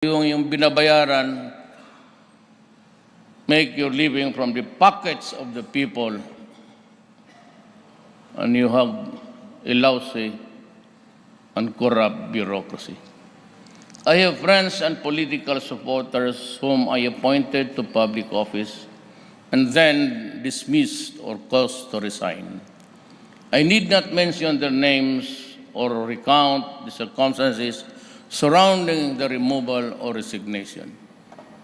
yung binabayaran, make your living from the pockets of the people, and you have a lousy and corrupt bureaucracy. I have friends and political supporters whom I appointed to public office and then dismissed or caused to resign. I need not mention their names or recount the circumstances surrounding the removal or resignation.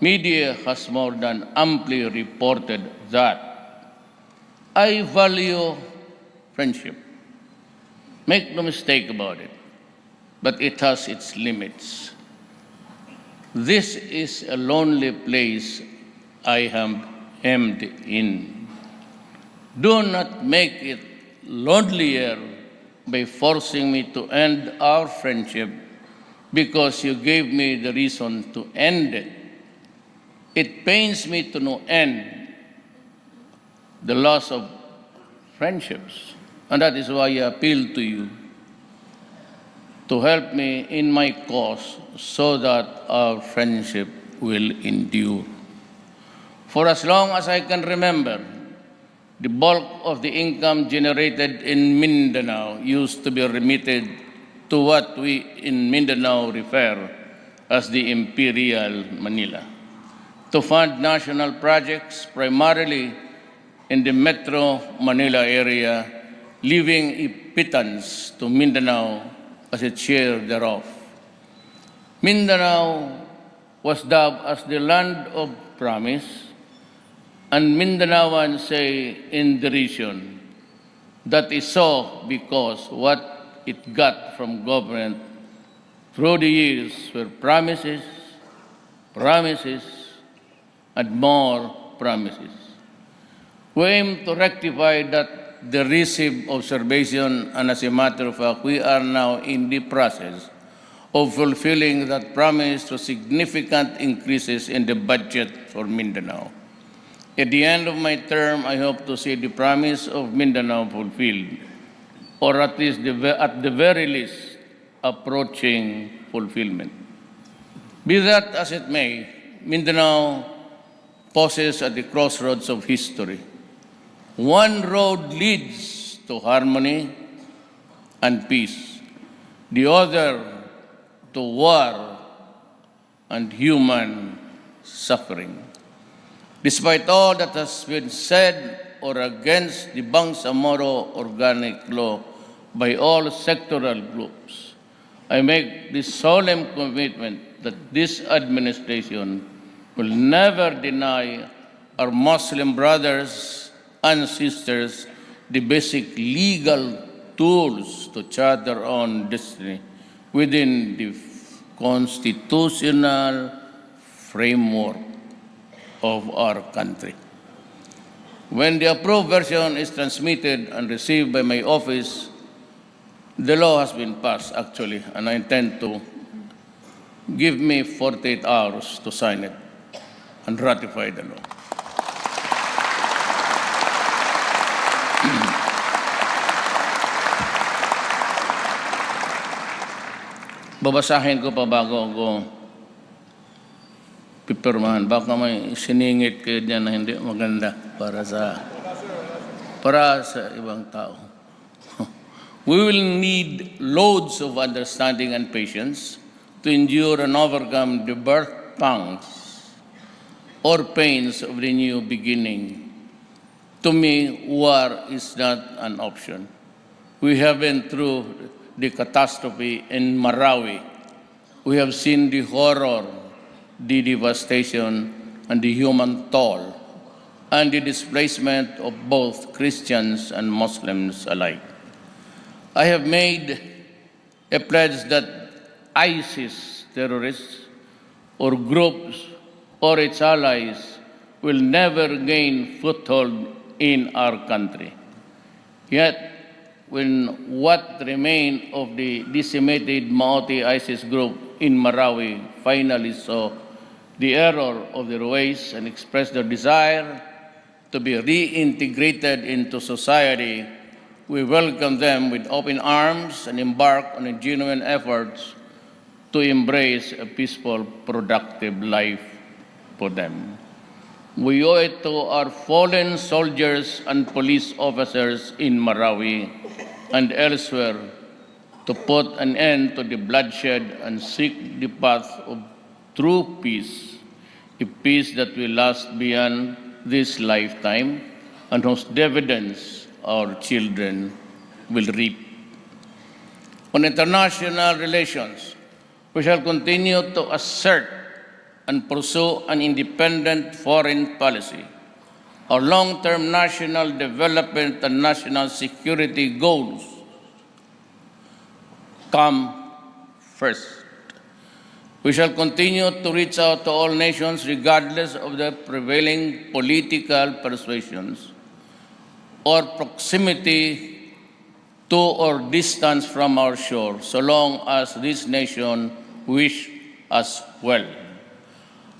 Media has more than amply reported that. I value friendship. Make no mistake about it, but it has its limits. This is a lonely place I am hemmed in. Do not make it lonelier by forcing me to end our friendship because you gave me the reason to end it. It pains me to no end the loss of friendships, and that is why I appeal to you to help me in my cause so that our friendship will endure. For as long as I can remember, the bulk of the income generated in Mindanao used to be remitted to what we in Mindanao refer as the Imperial Manila, to fund national projects primarily in the Metro Manila area, leaving a pittance to Mindanao as its share thereof. Mindanao was dubbed as the land of promise, and Mindanaoans say in derision that is so because what it got from government through the years were promises, promises, and more promises. We aim to rectify that derisive observation, and as a matter of fact, we are now in the process of fulfilling that promise through significant increases in the budget for Mindanao. At the end of my term, I hope to see the promise of Mindanao fulfilled, or at least at the very least, approaching fulfillment. Be that as it may, Mindanao pauses at the crossroads of history. One road leads to harmony and peace, the other to war and human suffering. Despite all that has been said or against the Bangsamoro Organic Law by all sectoral groups, I make this solemn commitment that this administration will never deny our Muslim brothers and sisters the basic legal tools to chart their own destiny within the constitutional framework of our country. When the approved version is transmitted and received by my office, the law has been passed actually, and I intend to give me 48 hours to sign it and ratify the law. Babasahin ko pa bago ako pipirmahan. Baka may siningit kayo dyan na hindi maganda para sa ibang tao. We will need loads of understanding and patience to endure and overcome the birth pangs or pains of the new beginning. To me, war is not an option. We have been through the catastrophe in Marawi. We have seen the horror, the devastation, and the human toll, and the displacement of both Christians and Muslims alike. I have made a pledge that ISIS terrorists or groups or its allies will never gain foothold in our country. Yet, when what remained of the decimated Maoti ISIS group in Marawi finally saw the error of their ways and expressed their desire to be reintegrated into society, we welcome them with open arms and embark on a genuine efforts to embrace a peaceful, productive life for them. We owe it to our fallen soldiers and police officers in Marawi and elsewhere to put an end to the bloodshed and seek the path of true peace, a peace that will last beyond this lifetime and whose dividends our children will reap. On international relations, we shall continue to assert and pursue an independent foreign policy. Our long-term national development and national security goals come first. We shall continue to reach out to all nations regardless of their prevailing political persuasions or proximity to or distance from our shore, so long as this nation wish us well.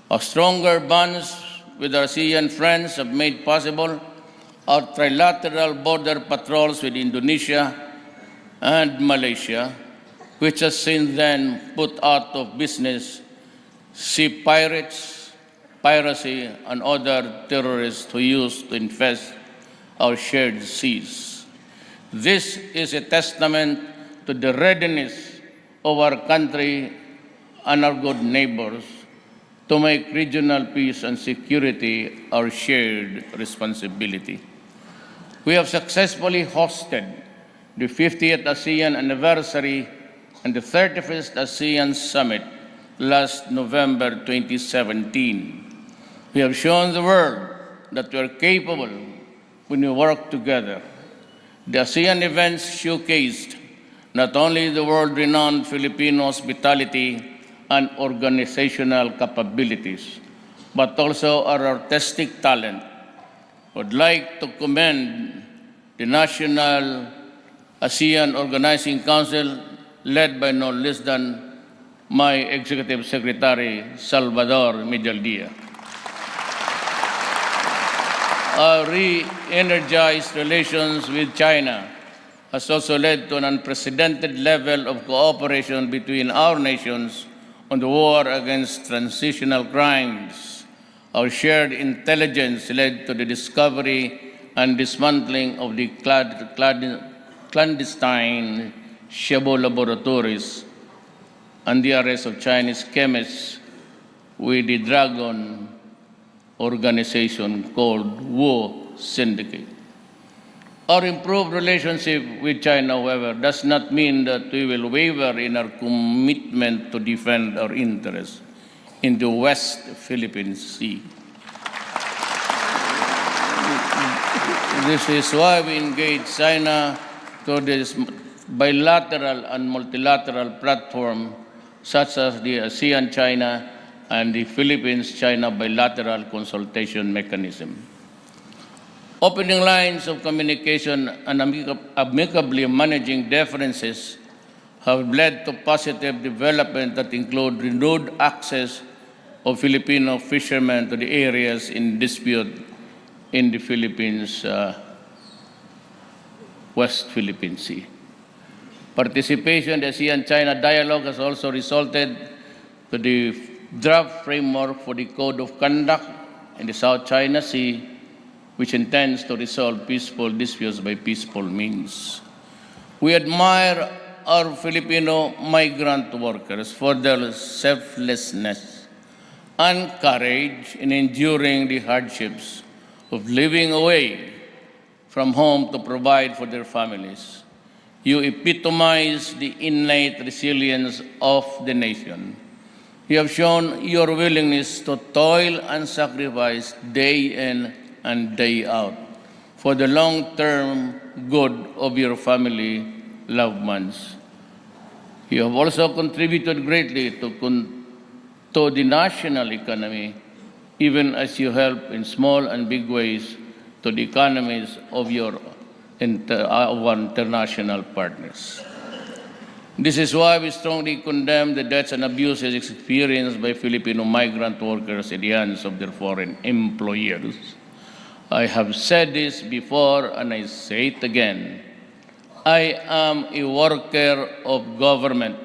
Our stronger bonds with our ASEAN friends have made possible our trilateral border patrols with Indonesia and Malaysia, which has since then put out of business sea pirates, piracy, and other terrorists who used to infest our shared seas. This is a testament to the readiness of our country and our good neighbors to make regional peace and security our shared responsibility. We have successfully hosted the 50th ASEAN anniversary and the 31st ASEAN Summit last November 2017. We have shown the world that we are capable when we work together. The ASEAN events showcased not only the world-renowned Filipino hospitality and organizational capabilities, but also our artistic talent. I would like to commend the National ASEAN Organizing Council, led by no less than my Executive Secretary, Salvador Medialdia. Our re-energized relations with China has also led to an unprecedented level of cooperation between our nations on the war against transitional crimes. Our shared intelligence led to the discovery and dismantling of the clandestine Shabu laboratories and the arrest of Chinese chemists with the Dragon organization called Wu Syndicate. Our improved relationship with China, however, does not mean that we will waver in our commitment to defend our interests in the West Philippine Sea. This is why we engage China through this bilateral and multilateral platform, such as the ASEAN-China and the Philippines-China bilateral consultation mechanism. Opening lines of communication and amicably managing differences have led to positive development that include renewed access of Filipino fishermen to the areas in dispute in the Philippines, West Philippine Sea. Participation in the ASEAN-China dialogue has also resulted to the draft framework for the Code of Conduct in the South China Sea, which intends to resolve peaceful disputes by peaceful means. We admire our Filipino migrant workers for their selflessness and courage in enduring the hardships of living away from home to provide for their families. You epitomize the innate resilience of the nation. You have shown your willingness to toil and sacrifice day in and day out for the long-term good of your family, loved ones. You have also contributed greatly to the national economy, even as you help in small and big ways to the economies of our international partners. This is why we strongly condemn the deaths and abuses experienced by Filipino migrant workers in the hands of their foreign employers. I have said this before and I say it again. I am a worker of government,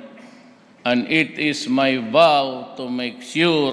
and it is my vow to make sure